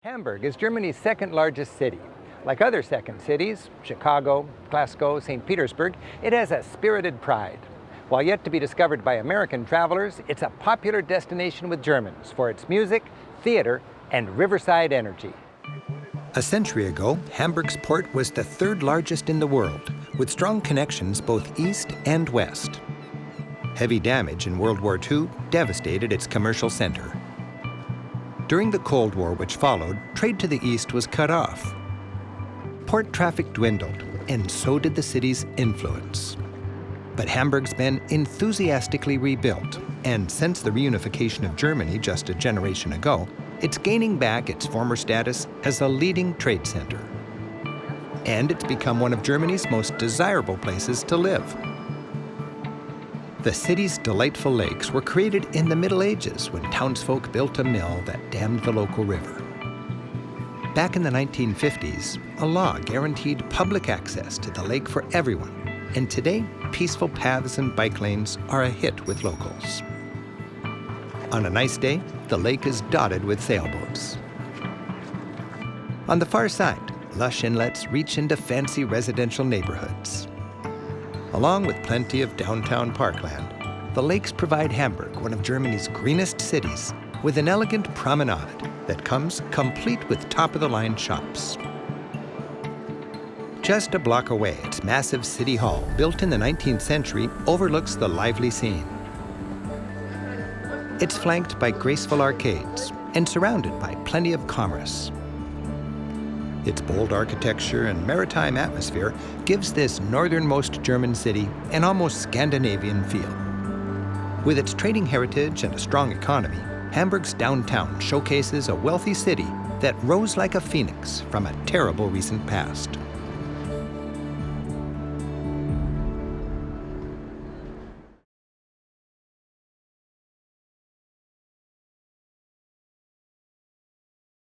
Hamburg is Germany's second largest city. Like other second cities, Chicago, Glasgow, St. Petersburg, it has a spirited pride. While yet to be discovered by American travelers, it's a popular destination with Germans for its music, theater, and riverside energy. A century ago, Hamburg's port was the third largest in the world, with strong connections both east and west. Heavy damage in World War II devastated its commercial center. During the Cold War which followed, trade to the east was cut off. Port traffic dwindled, and so did the city's influence. But Hamburg's been enthusiastically rebuilt, and since the reunification of Germany just a generation ago, it's gaining back its former status as a leading trade center. And it's become one of Germany's most desirable places to live. The city's delightful lakes were created in the Middle Ages when townsfolk built a mill that dammed the local river. Back in the 1950s, a law guaranteed public access to the lake for everyone, and today, peaceful paths and bike lanes are a hit with locals. On a nice day, the lake is dotted with sailboats. On the far side, lush inlets reach into fancy residential neighborhoods. Along with plenty of downtown parkland, the lakes provide Hamburg one of Germany's greenest cities with an elegant promenade that comes complete with top-of-the-line shops. Just a block away, its massive city hall, built in the 19th century, overlooks the lively scene. It's flanked by graceful arcades and surrounded by plenty of commerce. Its bold architecture and maritime atmosphere gives this northernmost German city an almost Scandinavian feel. With its trading heritage and a strong economy, Hamburg's downtown showcases a wealthy city that rose like a phoenix from a terrible recent past.